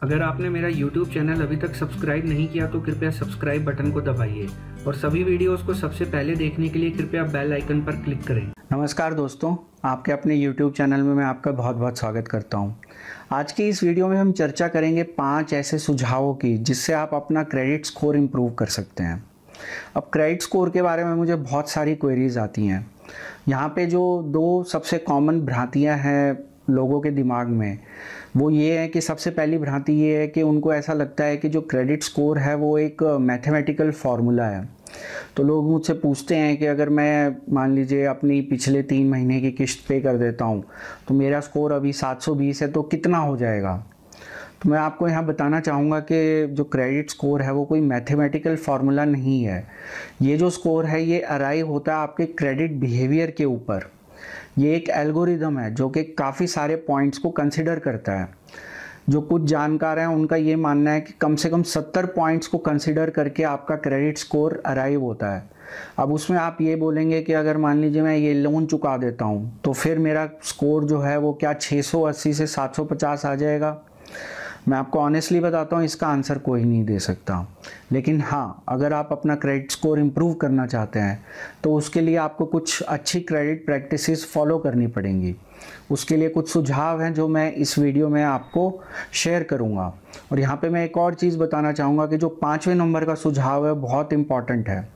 अगर आपने मेरा YouTube चैनल अभी तक सब्सक्राइब नहीं किया तो कृपया सब्सक्राइब बटन को दबाइए और सभी वीडियोस को सबसे पहले देखने के लिए कृपया बेल आइकन पर क्लिक करें। नमस्कार दोस्तों, आपके अपने YouTube चैनल में मैं आपका बहुत बहुत स्वागत करता हूं। आज की इस वीडियो में हम चर्चा करेंगे 5 ऐसे सुझावों की जिससे आप अपना क्रेडिट स्कोर इम्प्रूव कर सकते हैं। अब क्रेडिट स्कोर के बारे में मुझे बहुत सारी क्वेरीज आती हैं। यहाँ पे जो 2 सबसे कॉमन भ्रांतियाँ हैं लोगों के दिमाग में, वो ये है कि सबसे पहली भ्रांति ये है कि उनको ऐसा लगता है कि जो क्रेडिट स्कोर है वो एक मैथमेटिकल फार्मूला है। तो लोग मुझसे पूछते हैं कि अगर मैं मान लीजिए अपनी पिछले 3 महीने की किस्त पे कर देता हूँ तो मेरा स्कोर अभी 720 है तो कितना हो जाएगा। तो मैं आपको यहाँ बताना चाहूँगा कि जो क्रेडिट स्कोर है वो कोई मैथमेटिकल फार्मूला नहीं है। ये जो स्कोर है ये अराइव होता है आपके क्रेडिट बिहेवियर के ऊपर। ये एक एल्गोरिदम है जो कि काफ़ी सारे पॉइंट्स को कंसिडर करता है। जो कुछ जानकार हैं उनका ये मानना है कि कम से कम 70 पॉइंट्स को कंसिडर करके आपका क्रेडिट स्कोर अराइव होता है। अब उसमें आप ये बोलेंगे कि अगर मान लीजिए मैं ये लोन चुका देता हूँ तो फिर मेरा स्कोर जो है वो क्या 680 से 750 आ जाएगा। मैं आपको ऑनेस्टली बताता हूँ, इसका आंसर कोई नहीं दे सकता। लेकिन हाँ, अगर आप अपना क्रेडिट स्कोर इम्प्रूव करना चाहते हैं तो उसके लिए आपको कुछ अच्छी क्रेडिट प्रैक्टिसेस फॉलो करनी पड़ेंगी। उसके लिए कुछ सुझाव हैं जो मैं इस वीडियो में आपको शेयर करूँगा। और यहाँ पे मैं एक और चीज़ बताना चाहूँगा कि जो 5वें नंबर का सुझाव है बहुत इम्पॉर्टेंट है।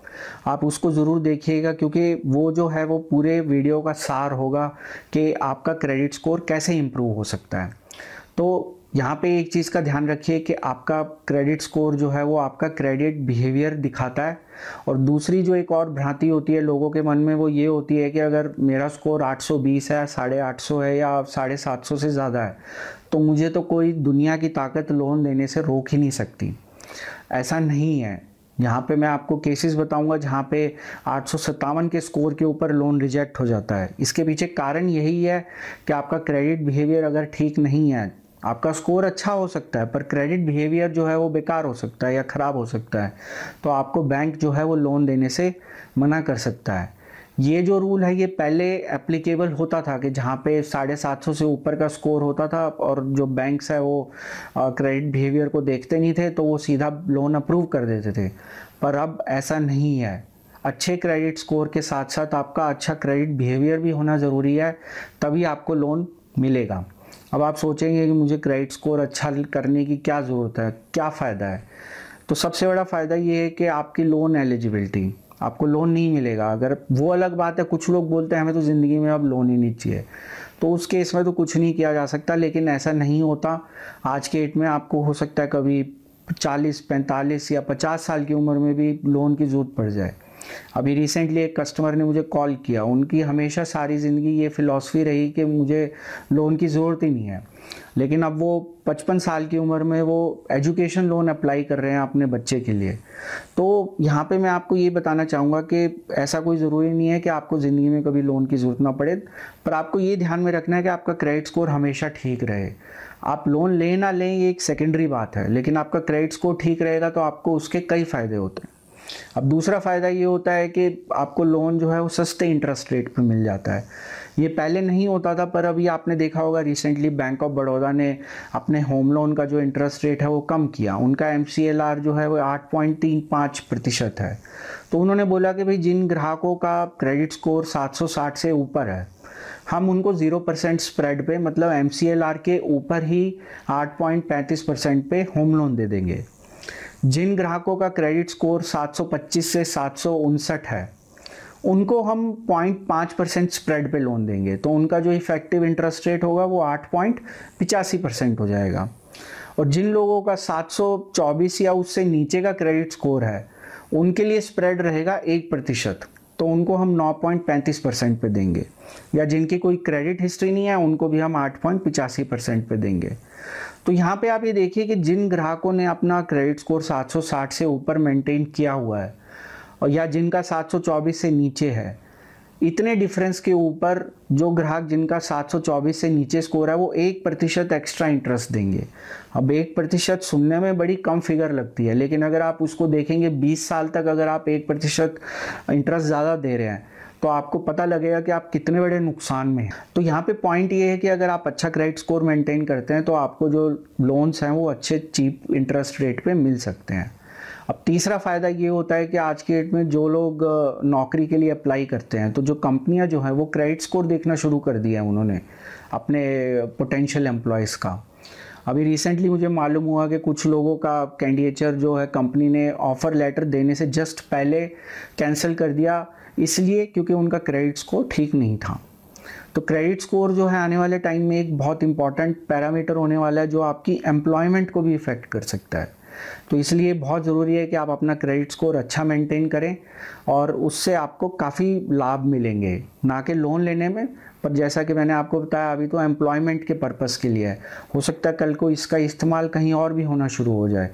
आप उसको ज़रूर देखिएगा क्योंकि वो जो है वो पूरे वीडियो का सार होगा कि आपका क्रेडिट स्कोर कैसे इम्प्रूव हो सकता है। तो यहाँ पे एक चीज़ का ध्यान रखिए कि आपका क्रेडिट स्कोर जो है वो आपका क्रेडिट बिहेवियर दिखाता है। और दूसरी जो एक और भ्रांति होती है लोगों के मन में वो ये होती है कि अगर मेरा स्कोर 820 है, 850 है या 750 से ज़्यादा है तो मुझे तो कोई दुनिया की ताकत लोन देने से रोक ही नहीं सकती। ऐसा नहीं है। यहाँ पे मैं आपको केसेस बताऊंगा जहाँ पे 857 के स्कोर के ऊपर लोन रिजेक्ट हो जाता है। इसके पीछे कारण यही है कि आपका क्रेडिट बिहेवियर अगर ठीक नहीं है, आपका स्कोर अच्छा हो सकता है पर क्रेडिट बिहेवियर जो है वो बेकार हो सकता है या ख़राब हो सकता है, तो आपको बैंक जो है वो लोन देने से मना कर सकता है। ये जो रूल है ये पहले एप्लीकेबल होता था कि जहाँ पे 750 से ऊपर का स्कोर होता था और जो बैंक्स है वो क्रेडिट बिहेवियर को देखते नहीं थे तो वो सीधा लोन अप्रूव कर देते थे। पर अब ऐसा नहीं है। अच्छे क्रेडिट स्कोर के साथ साथ आपका अच्छा क्रेडिट बिहेवियर भी होना ज़रूरी है, तभी आपको लोन मिलेगा। अब आप सोचेंगे कि मुझे क्रेडिट स्कोर अच्छा करने की क्या ज़रूरत है, क्या फ़ायदा है। तो सबसे बड़ा फ़ायदा ये है कि आपकी लोन एलिजिबिलिटी, आपको लोन नहीं मिलेगा। अगर वो अलग बात है, कुछ लोग बोलते हैं हमें तो ज़िंदगी में अब लोन ही नहीं चाहिए, तो उस केस में तो कुछ नहीं किया जा सकता। लेकिन ऐसा नहीं होता। आज के डेट में आपको हो सकता है कभी 40, 45 या 50 साल की उम्र में भी लोन की ज़रूरत पड़ जाए। अभी रिसेंटली एक कस्टमर ने मुझे कॉल किया, उनकी हमेशा सारी ज़िंदगी ये फ़िलॉसफी रही कि मुझे लोन की ज़रूरत ही नहीं है, लेकिन अब वो 55 साल की उम्र में वो एजुकेशन लोन अप्लाई कर रहे हैं अपने बच्चे के लिए। तो यहाँ पे मैं आपको ये बताना चाहूँगा कि ऐसा कोई ज़रूरी नहीं है कि आपको ज़िंदगी में कभी लोन की ज़रूरत ना पड़े, पर आपको ये ध्यान में रखना है कि आपका क्रेडिट स्कोर हमेशा ठीक रहे। आप लोन लें ना लें ये एक सेकेंडरी बात है, लेकिन आपका क्रेडिट स्कोर ठीक रहेगा तो आपको उसके कई फ़ायदे होते हैं। अब दूसरा फ़ायदा ये होता है कि आपको लोन जो है वो सस्ते इंटरेस्ट रेट पे मिल जाता है। ये पहले नहीं होता था पर अभी आपने देखा होगा रिसेंटली बैंक ऑफ बड़ौदा ने अपने होम लोन का जो इंटरेस्ट रेट है वो कम किया। उनका MCLR जो है वो 8.35% है। तो उन्होंने बोला कि भाई जिन ग्राहकों का क्रेडिट स्कोर 760 से ऊपर है हम उनको 0% स्प्रेड पे, मतलब MCLR के ऊपर ही 8.35% पे होम लोन दे देंगे। जिन ग्राहकों का क्रेडिट स्कोर 725 से 759 है उनको हम 0.5% स्प्रेड पे लोन देंगे, तो उनका जो इफेक्टिव इंटरेस्ट रेट होगा वो 8.85% हो जाएगा। और जिन लोगों का 724 या उससे नीचे का क्रेडिट स्कोर है उनके लिए स्प्रेड रहेगा 1%, तो उनको हम 9.35% पे देंगे। या जिनकी कोई क्रेडिट हिस्ट्री नहीं है उनको भी हम 8.85% पे देंगे। तो यहाँ पे आप ये देखिए कि जिन ग्राहकों ने अपना क्रेडिट स्कोर 760 से ऊपर मेंटेन किया हुआ है और या जिनका 724 से नीचे है, इतने डिफरेंस के ऊपर जो ग्राहक जिनका 724 से नीचे स्कोर है वो 1% एक्स्ट्रा इंटरेस्ट देंगे। अब 1% सुनने में बड़ी कम फिगर लगती है, लेकिन अगर आप उसको देखेंगे 20 साल तक अगर आप 1% इंटरेस्ट ज़्यादा दे रहे हैं तो आपको पता लगेगा कि आप कितने बड़े नुकसान में हैं। तो यहाँ पे पॉइंट ये है कि अगर आप अच्छा क्रेडिट स्कोर मेंटेन करते हैं तो आपको जो लोन्स हैं वो अच्छे चीप इंटरेस्ट रेट पे मिल सकते हैं। अब तीसरा फ़ायदा ये होता है कि आज के डेट में जो लोग नौकरी के लिए अप्लाई करते हैं तो जो कंपनियां जो है वो क्रेडिट स्कोर देखना शुरू कर दिया है उन्होंने अपने पोटेंशियल एम्प्लॉयज़ का। अभी रिसेंटली मुझे मालूम हुआ कि कुछ लोगों का कैंडिडेचर जो है कंपनी ने ऑफ़र लेटर देने से जस्ट पहले कैंसिल कर दिया, इसलिए क्योंकि उनका क्रेडिट स्कोर ठीक नहीं था। तो क्रेडिट स्कोर जो है आने वाले टाइम में एक बहुत इंपॉर्टेंट पैरामीटर होने वाला है जो आपकी एम्प्लॉयमेंट को भी इफ़ेक्ट कर सकता है। तो इसलिए बहुत ज़रूरी है कि आप अपना क्रेडिट स्कोर अच्छा मेंटेन करें और उससे आपको काफ़ी लाभ मिलेंगे, ना कि लोन लेने में, पर जैसा कि मैंने आपको बताया अभी तो एम्प्लॉयमेंट के पर्पस के लिए है, हो सकता है कल को इसका इस्तेमाल कहीं और भी होना शुरू हो जाए।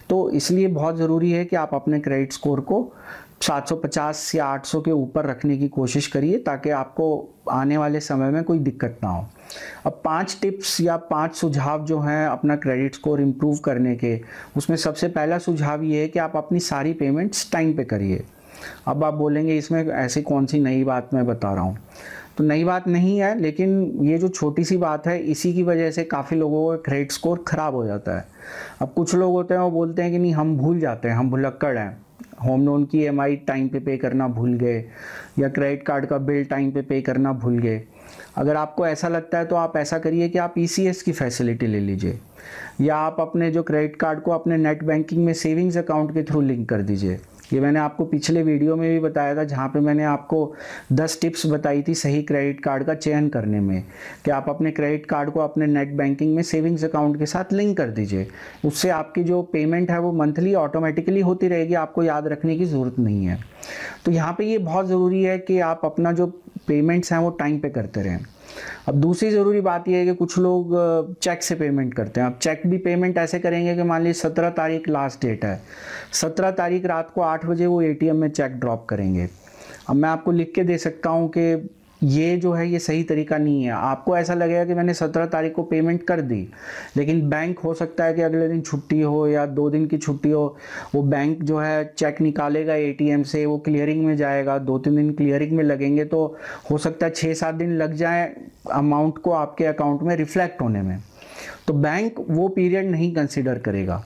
तो इसलिए बहुत ज़रूरी है कि आप अपने क्रेडिट स्कोर को 750 या 800 के ऊपर रखने की कोशिश करिए ताकि आपको आने वाले समय में कोई दिक्कत ना हो। अब 5 टिप्स या 5 सुझाव जो हैं अपना क्रेडिट स्कोर इम्प्रूव करने के, उसमें सबसे पहला सुझाव ये है कि आप अपनी सारी पेमेंट्स टाइम पे करिए। अब आप बोलेंगे इसमें ऐसी कौन सी नई बात मैं बता रहा हूँ, तो नई बात नहीं है, लेकिन ये जो छोटी सी बात है इसी की वजह से काफ़ी लोगों का क्रेडिट स्कोर ख़राब हो जाता है। अब कुछ लोग होते हैं वो बोलते हैं कि नहीं हम भूल जाते हैं, हम भुलक्कड़ हैं, होम लोन की EMI टाइम पे करना भूल गए या क्रेडिट कार्ड का बिल टाइम पे करना भूल गए। अगर आपको ऐसा लगता है तो आप ऐसा करिए कि आप ECS की फैसिलिटी ले लीजिए या आप अपने जो क्रेडिट कार्ड को अपने नेट बैंकिंग में सेविंग्स अकाउंट के थ्रू लिंक कर दीजिए। ये मैंने आपको पिछले वीडियो में भी बताया था जहाँ पे मैंने आपको 10 टिप्स बताई थी सही क्रेडिट कार्ड का चयन करने में, कि आप अपने क्रेडिट कार्ड को अपने नेट बैंकिंग में सेविंग्स अकाउंट के साथ लिंक कर दीजिए। उससे आपकी जो पेमेंट है वो मंथली ऑटोमेटिकली होती रहेगी, आपको याद रखने की ज़रूरत नहीं है। तो यहाँ पर ये बहुत ज़रूरी है कि आप अपना जो पेमेंट्स हैं वो टाइम पे करते रहें। अब दूसरी ज़रूरी बात यह है कि कुछ लोग चेक से पेमेंट करते हैं। अब चेक भी पेमेंट ऐसे करेंगे कि मान लीजिए 17 तारीख लास्ट डेट है, 17 तारीख रात को 8 बजे वो ATM में चेक ड्रॉप करेंगे। अब मैं आपको लिख के दे सकता हूँ कि ये जो है ये सही तरीका नहीं है। आपको ऐसा लगेगा कि मैंने 17 तारीख को पेमेंट कर दी, लेकिन बैंक हो सकता है कि अगले दिन छुट्टी हो या 2 दिन की छुट्टी हो, वो बैंक जो है चेक निकालेगा ATM से, वो क्लियरिंग में जाएगा, 2-3 दिन क्लियरिंग में लगेंगे, तो हो सकता है 6-7 दिन लग जाए अमाउंट को आपके अकाउंट में रिफ्लेक्ट होने में। तो बैंक वो पीरियड नहीं कंसिडर करेगा।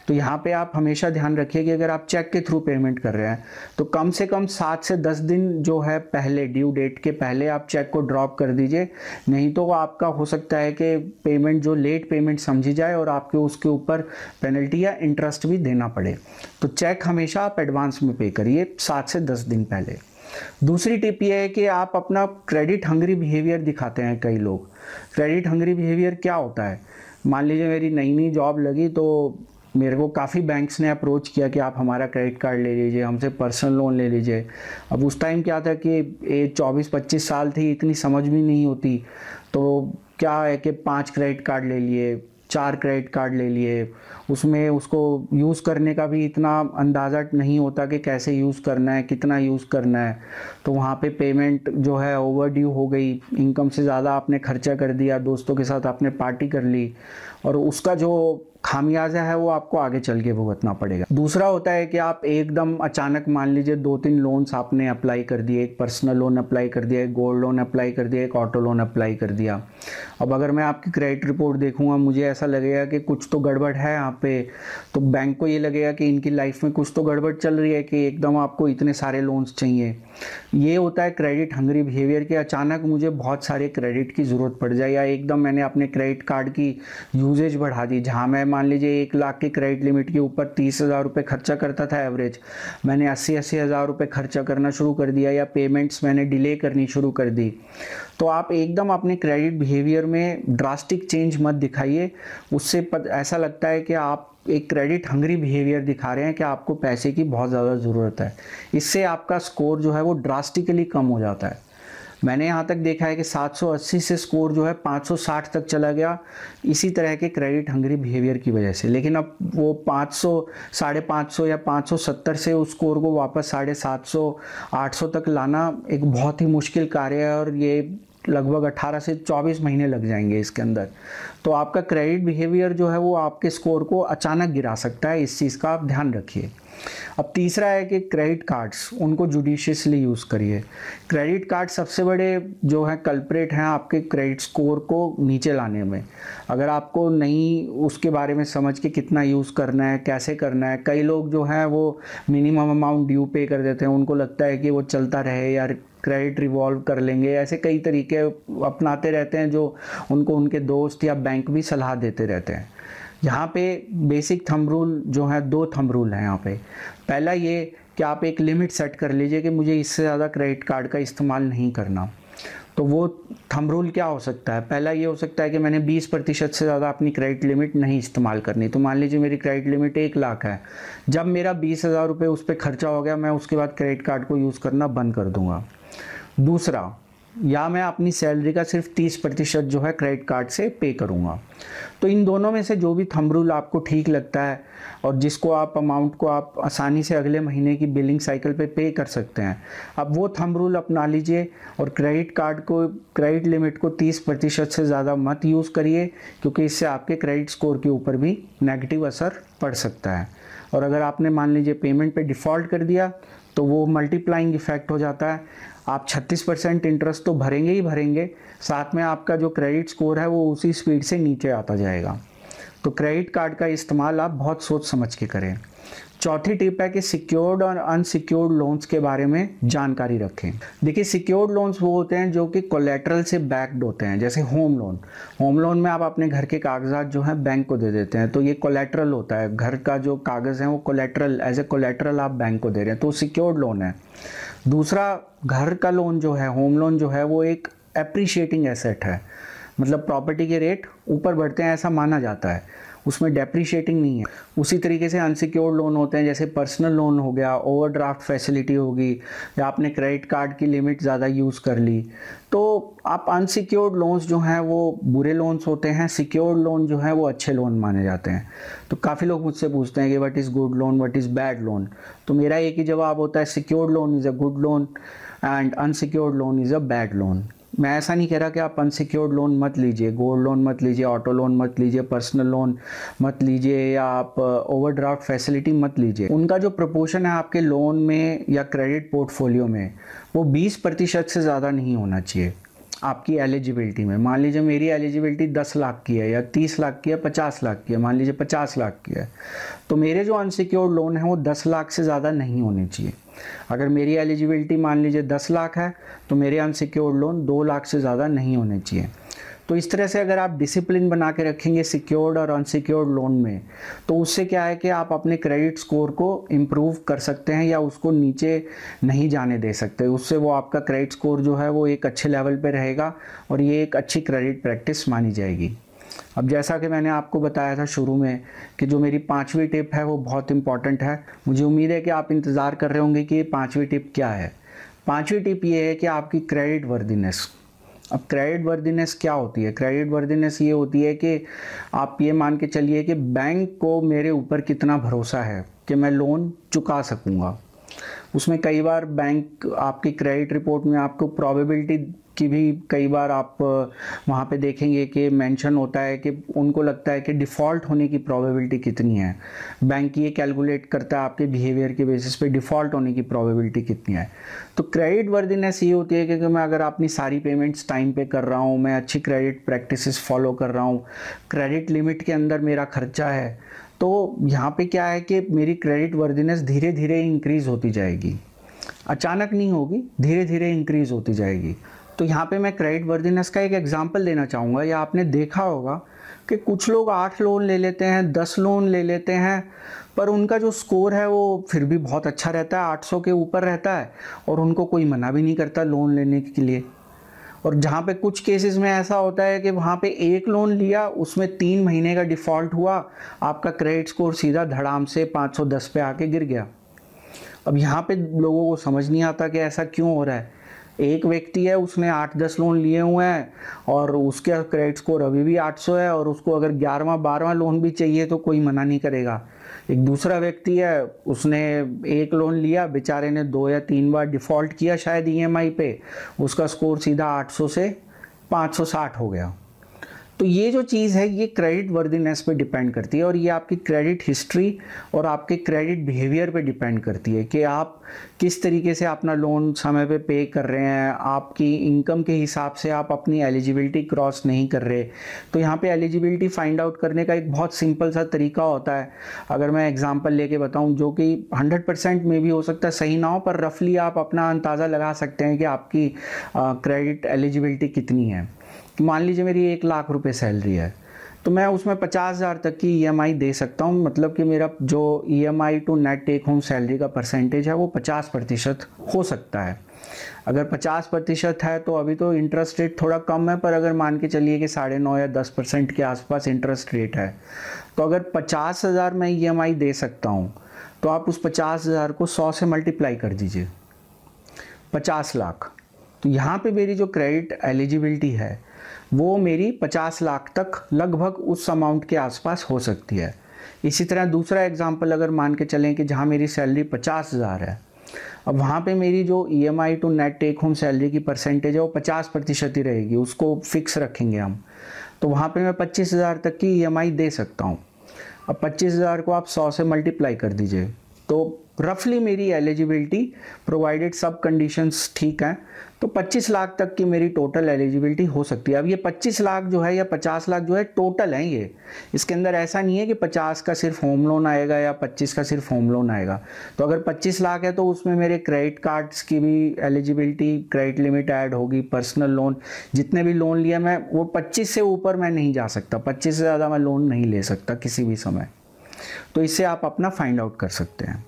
तो यहाँ पे आप हमेशा ध्यान रखिए कि अगर आप चेक के थ्रू पेमेंट कर रहे हैं तो कम से कम 7 से 10 दिन जो है पहले, ड्यू डेट के पहले आप चेक को ड्रॉप कर दीजिए, नहीं तो आपका हो सकता है कि पेमेंट जो लेट पेमेंट समझी जाए और आपके उसके ऊपर पेनल्टी या इंटरेस्ट भी देना पड़े। तो चेक हमेशा आप एडवांस में पे करिए 7 से 10 दिन पहले। दूसरी टिप ये है कि आप अपना क्रेडिट हंग्री बिहेवियर दिखाते हैं कई लोग। क्रेडिट हंग्री बिहेवियर क्या होता है? मान लीजिए मेरी नई जॉब लगी तो मेरे को काफ़ी बैंक्स ने अप्रोच किया कि आप हमारा क्रेडिट कार्ड ले लीजिए, हमसे पर्सनल लोन ले लीजिए। अब उस टाइम क्या था कि एज 24-25 साल थी, इतनी समझ भी नहीं होती, तो क्या है कि 5 क्रेडिट कार्ड ले लिए, 4 क्रेडिट कार्ड ले लिए, उसमें उसको यूज़ करने का भी इतना अंदाज़ा नहीं होता कि कैसे यूज़ करना है, कितना यूज़ करना है। तो वहाँ पे पेमेंट जो है ओवर ड्यू हो गई, इनकम से ज़्यादा आपने खर्चा कर दिया, दोस्तों के साथ आपने पार्टी कर ली और उसका जो खामियाजा है वो आपको आगे चल के भुगतना पड़ेगा। दूसरा होता है कि आप एकदम अचानक मान लीजिए 2-3 लोन्स आपने अप्लाई कर दिए, एक पर्सनल लोन अप्लाई कर दिया, एक गोल्ड लोन अप्लाई कर दिया, एक ऑटो लोन अप्लाई कर दिया। अब अगर मैं आपकी क्रेडिट रिपोर्ट देखूंगा मुझे ऐसा लगेगा कि कुछ तो गड़बड़ है यहाँ पे, तो बैंक को ये लगेगा कि इनकी लाइफ में कुछ तो गड़बड़ चल रही है कि एकदम आपको इतने सारे लोन्स चाहिए। ये होता है क्रेडिट हंग्री बिहेवियर के अचानक मुझे बहुत सारे क्रेडिट की ज़रूरत पड़ जाए या एकदम मैंने अपने क्रेडिट कार्ड की यूजेज बढ़ा दी। जहाँ मैं मान लीजिए 1 लाख की क्रेडिट लिमिट के ऊपर 30,000 रुपये खर्चा करता था एवरेज, मैंने 80-80 हज़ार रुपये खर्चा करना शुरू कर दिया या पेमेंट्स मैंने डिले करनी शुरू कर दी। तो आप एकदम अपने क्रेडिट बिहेवियर में ड्रास्टिक चेंज मत दिखाइए, उससे ऐसा लगता है कि आप एक क्रेडिट हंग्री बिहेवियर दिखा रहे हैं कि आपको पैसे की बहुत ज़्यादा ज़रूरत है। इससे आपका स्कोर जो है वो ड्रास्टिकली कम हो जाता है। मैंने यहाँ तक देखा है कि 780 से स्कोर जो है 560 तक चला गया इसी तरह के क्रेडिट हंग्री बिहेवियर की वजह से। लेकिन अब वो 500, 550 या 570 से उस स्कोर को वापस 750, 800 तक लाना एक बहुत ही मुश्किल कार्य है और ये लगभग 18 से 24 महीने लग जाएंगे इसके अंदर। तो आपका क्रेडिट बिहेवियर जो है वो आपके स्कोर को अचानक गिरा सकता है, इस चीज़ का आप ध्यान रखिए। अब तीसरा है कि क्रेडिट कार्ड्स, उनको जुडिशियसली यूज़ करिए। क्रेडिट कार्ड सबसे बड़े जो है कल्प्रेट हैं आपके क्रेडिट स्कोर को नीचे लाने में। अगर आपको नहीं उसके बारे में समझ के कितना यूज़ करना है, कैसे करना है, कई लोग जो हैं वो मिनिमम अमाउंट ड्यू पे कर देते हैं, उनको लगता है कि वो चलता रहे यार, क्रेडिट रिवॉल्व कर लेंगे, ऐसे कई तरीके अपनाते रहते हैं जो उनको उनके दोस्त या बैंक भी सलाह देते रहते हैं। यहाँ पे बेसिक थंब रूल जो है, 2 थंब रूल हैं यहाँ पे। पहला ये कि आप एक लिमिट सेट कर लीजिए कि मुझे इससे ज़्यादा क्रेडिट कार्ड का इस्तेमाल नहीं करना। तो वो थंब रूल क्या हो सकता है? पहला ये हो सकता है कि मैंने 20% से ज़्यादा अपनी क्रेडिट लिमिट नहीं इस्तेमाल करनी। तो मान लीजिए मेरी क्रेडिट लिमिट 1 लाख है, जब मेरा 20,000 रुपये उस पर खर्चा हो गया, मैं उसके बाद क्रेडिट कार्ड को यूज़ करना बंद कर दूँगा। दूसरा, या मैं अपनी सैलरी का सिर्फ 30% जो है क्रेडिट कार्ड से पे करूँगा। तो इन दोनों में से जो भी थंब रूल आपको ठीक लगता है और जिसको आप अमाउंट को आप आसानी से अगले महीने की बिलिंग साइकिल पे कर सकते हैं, अब वो थंब रूल अपना लीजिए और क्रेडिट कार्ड को, क्रेडिट लिमिट को 30% से ज़्यादा मत यूज़ करिए, क्योंकि इससे आपके क्रेडिट स्कोर के ऊपर भी नेगेटिव असर पड़ सकता है। और अगर आपने मान लीजिए पेमेंट पे डिफ़ॉल्ट कर दिया तो वो मल्टीप्लाइंग इफेक्ट हो जाता है। आप 36% इंटरेस्ट तो भरेंगे ही भरेंगे, साथ में आपका जो क्रेडिट स्कोर है वो उसी स्पीड से नीचे आता जाएगा। तो क्रेडिट कार्ड का इस्तेमाल आप बहुत सोच समझ के करें। चौथी टिप है कि सिक्योर्ड और अनसिक्योर्ड लोन्स के बारे में जानकारी रखें। देखिए, सिक्योर्ड लोन्स वो होते हैं जो कि कोलेटरल से बैक्ड होते हैं, जैसे होम लोन। होम लोन में आप अपने घर के कागजात जो हैं बैंक को दे देते हैं, तो ये कोलेटरल होता है, घर का जो कागज़ है वो कोलेटरल, एज ए कोलेटरल आप बैंक को दे रहे हैं, तो सिक्योर्ड लोन है। दूसरा, घर का लोन जो है, होम लोन जो है, वो एक एप्रिशिएटिंग एसेट है, मतलब प्रॉपर्टी के रेट ऊपर बढ़ते हैं ऐसा माना जाता है, उसमें डेप्रिशिएटिंग नहीं है। उसी तरीके से अनसिक्योर्ड लोन होते हैं, जैसे पर्सनल लोन हो गया, ओवरड्राफ्ट फैसिलिटी होगी, या आपने क्रेडिट कार्ड की लिमिट ज़्यादा यूज़ कर ली। तो आप अनसिक्योर्ड लोन्स जो हैं वो बुरे लोन्स होते हैं, सिक्योर्ड लोन जो है वो अच्छे लोन माने जाते हैं। तो काफ़ी लोग मुझसे पूछते हैं कि what is good loan, what is bad loan. तो मेरा एक ही जवाब होता है, secured loan is a good loan and unsecured loan is a bad loan. मैं ऐसा नहीं कह रहा कि आप अनसिक्योर्ड लोन मत लीजिए, गोल्ड लोन मत लीजिए, ऑटो लोन मत लीजिए, पर्सनल लोन मत लीजिए, या आप ओवरड्राफ्ट फैसिलिटी मत लीजिए। उनका जो प्रपोर्शन है आपके लोन में या क्रेडिट पोर्टफोलियो में, वो 20% से ज़्यादा नहीं होना चाहिए आपकी एलिजिबिलिटी में। मान लीजिए मेरी एलिजिबिलिटी 10 लाख की है, या 30 लाख की है, 50 लाख की है, मान लीजिए 50 लाख की है, तो मेरे जो अनसिक्योर्ड लोन है वो 10 लाख से ज़्यादा नहीं होने चाहिए। अगर मेरी एलिजिबिलिटी मान लीजिए 10 लाख है, तो मेरे अनसिक्योर्ड लोन 2 लाख से ज़्यादा नहीं होने चाहिए। तो इस तरह से अगर आप डिसिप्लिन बना के रखेंगे सिक्योर्ड और अनसिक्योर्ड लोन में, तो उससे क्या है कि आप अपने क्रेडिट स्कोर को इम्प्रूव कर सकते हैं या उसको नीचे नहीं जाने दे सकते। उससे वो आपका क्रेडिट स्कोर जो है वो एक अच्छे लेवल पे रहेगा और ये एक अच्छी क्रेडिट प्रैक्टिस मानी जाएगी। अब जैसा कि मैंने आपको बताया था शुरू में कि जो मेरी 5वीं टिप है वो बहुत इंपॉर्टेंट है। मुझे उम्मीद है कि आप इंतज़ार कर रहे होंगे कि ये 5वीं टिप क्या है। 5वीं टिप ये है कि आपकी क्रेडिट वर्दीनेस। अब क्रेडिट वर्दीनेस क्या होती है? क्रेडिट वर्दीनेस ये होती है कि आप ये मान के चलिए कि बैंक को मेरे ऊपर कितना भरोसा है कि मैं लोन चुका सकूंगा। उसमें कई बार बैंक आपकी क्रेडिट रिपोर्ट में आपको प्रोबेबिलिटी की भी कई बार आप वहाँ पे देखेंगे कि मेंशन होता है कि उनको लगता है कि डिफ़ॉल्ट होने की प्रोबेबिलिटी कितनी है। बैंक ये कैलकुलेट करता है आपके बिहेवियर के बेसिस पे डिफ़ॉल्ट होने की प्रोबेबिलिटी कितनी है। तो क्रेडिट वर्दीनेस ये होती है कि मैं अगर अपनी सारी पेमेंट्स टाइम पे कर रहा हूँ, मैं अच्छी क्रेडिट प्रैक्टिसेस फॉलो कर रहा हूँ, क्रेडिट लिमिट के अंदर मेरा खर्चा है, तो यहाँ पे क्या है कि मेरी क्रेडिट वर्दीनेस धीरे धीरे इंक्रीज़ होती जाएगी। अचानक नहीं होगी, धीरे धीरे इंक्रीज़ होती जाएगी। तो यहाँ पे मैं क्रेडिट वर्दीनेस का एक एग्जांपल देना चाहूँगा। या आपने देखा होगा कि कुछ लोग 8 लोन ले लेते हैं, 10 लोन ले लेते हैं, पर उनका जो स्कोर है वो फिर भी बहुत अच्छा रहता है, 800 के ऊपर रहता है, और उनको कोई मना भी नहीं करता लोन लेने के लिए। और जहाँ पे कुछ केसेस में ऐसा होता है कि वहाँ पे एक लोन लिया, उसमें 3 महीने का डिफ़ॉल्ट हुआ, आपका क्रेडिट स्कोर सीधा धड़ाम से 510 पे आके गिर गया। अब यहाँ पे लोगों को समझ नहीं आता कि ऐसा क्यों हो रहा है। एक व्यक्ति है, उसने 8-10 लोन लिए हुए हैं और उसका क्रेडिट स्कोर अभी भी 800 है, और उसको अगर 11वां 12वां लोन भी चाहिए तो कोई मना नहीं करेगा। एक दूसरा व्यक्ति है, उसने एक लोन लिया, बेचारे ने 2 या 3 बार डिफ़ॉल्ट किया शायद EMI पे, उसका स्कोर सीधा 800 से 560 हो गया। तो ये जो चीज़ है ये क्रेडिट वर्दीनेस पे डिपेंड करती है और ये आपकी क्रेडिट हिस्ट्री और आपके क्रेडिट बिहेवियर पे डिपेंड करती है कि आप किस तरीके से अपना लोन समय पे पे कर रहे हैं, आपकी इनकम के हिसाब से आप अपनी एलिजिबिलिटी क्रॉस नहीं कर रहे। तो यहाँ पे एलिजिबिलिटी फाइंड आउट करने का एक बहुत सिंपल सा तरीका होता है। अगर मैं एग्जांपल लेके बताऊँ जो कि 100% में भी हो सकता है सही ना हो, पर रफली आप अपना अंदाज़ा लगा सकते हैं कि आपकी क्रेडिट एलिजिबिलिटी कितनी है। मान लीजिए मेरी 1 लाख रुपए सैलरी है तो मैं उसमें 50,000 तक की EMI दे सकता हूँ। मतलब कि मेरा जो EMI to net take home salary का परसेंटेज है वो 50% हो सकता है। अगर 50% है तो अभी तो इंटरेस्ट रेट थोड़ा कम है, पर अगर मान के चलिए कि 9.5 या 10% के आसपास इंटरेस्ट रेट है तो अगर 50,000 मैं EMI दे सकता हूँ तो आप उस 50,000 को 100 से मल्टीप्लाई कर दीजिए, 50 लाख। तो यहाँ पे मेरी जो क्रेडिट एलिजिबिलिटी है वो मेरी 50 लाख तक लगभग उस अमाउंट के आसपास हो सकती है। इसी तरह दूसरा एग्जांपल अगर मान के चलें कि जहाँ मेरी सैलरी 50,000 है, अब वहाँ पे मेरी जो EMI to net take home salary की परसेंटेज है वो 50% ही रहेगी, उसको फिक्स रखेंगे हम। तो वहाँ पे मैं 25,000 तक की EMI दे सकता हूँ। अब 25,000 को आप 100 से मल्टीप्लाई कर दीजिए तो रफली मेरी एलिजिबिलिटी प्रोवाइडेड सब कंडीशंस ठीक हैं तो 25 लाख तक की मेरी टोटल एलिजिबिलिटी हो सकती है। अब ये 25 लाख जो है या 50 लाख जो है टोटल है, ये इसके अंदर ऐसा नहीं है कि 50 का सिर्फ होम लोन आएगा या 25 का सिर्फ होम लोन आएगा। तो अगर 25 लाख है तो उसमें मेरे क्रेडिट कार्ड्स की भी एलिजिबिलिटी, क्रेडिट लिमिट ऐड होगी, पर्सनल लोन जितने भी लोन लिया मैं वो 25 से ऊपर मैं नहीं जा सकता, 25 से ज़्यादा मैं लोन नहीं ले सकता किसी भी समय। तो इससे आप अपना फाइंड आउट कर सकते हैं।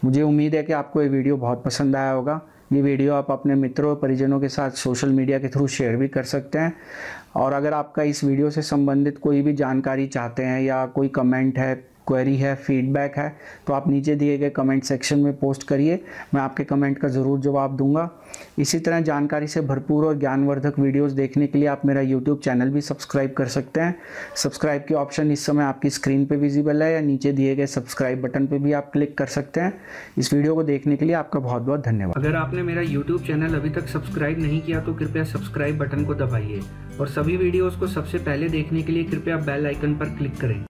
मुझे उम्मीद है कि आपको ये वीडियो बहुत पसंद आया होगा। ये वीडियो आप अपने मित्रों और परिजनों के साथ सोशल मीडिया के थ्रू शेयर भी कर सकते हैं। और अगर आपका इस वीडियो से संबंधित कोई भी जानकारी चाहते हैं या कोई कमेंट है, क्वेरी है, फीडबैक है तो आप नीचे दिए गए कमेंट सेक्शन में पोस्ट करिए, मैं आपके कमेंट का ज़रूर जवाब दूंगा। इसी तरह जानकारी से भरपूर और ज्ञानवर्धक वीडियोस देखने के लिए आप मेरा YouTube चैनल भी सब्सक्राइब कर सकते हैं। सब्सक्राइब की ऑप्शन इस समय आपकी स्क्रीन पे विजिबल है या नीचे दिए गए सब्सक्राइब बटन पे भी आप क्लिक कर सकते हैं। इस वीडियो को देखने के लिए आपका बहुत बहुत धन्यवाद। अगर आपने मेरा YouTube चैनल अभी तक सब्सक्राइब नहीं किया तो कृपया सब्सक्राइब बटन को दबाइए और सभी वीडियोज़ को सबसे पहले देखने के लिए कृपया बेल आइकन पर क्लिक करें।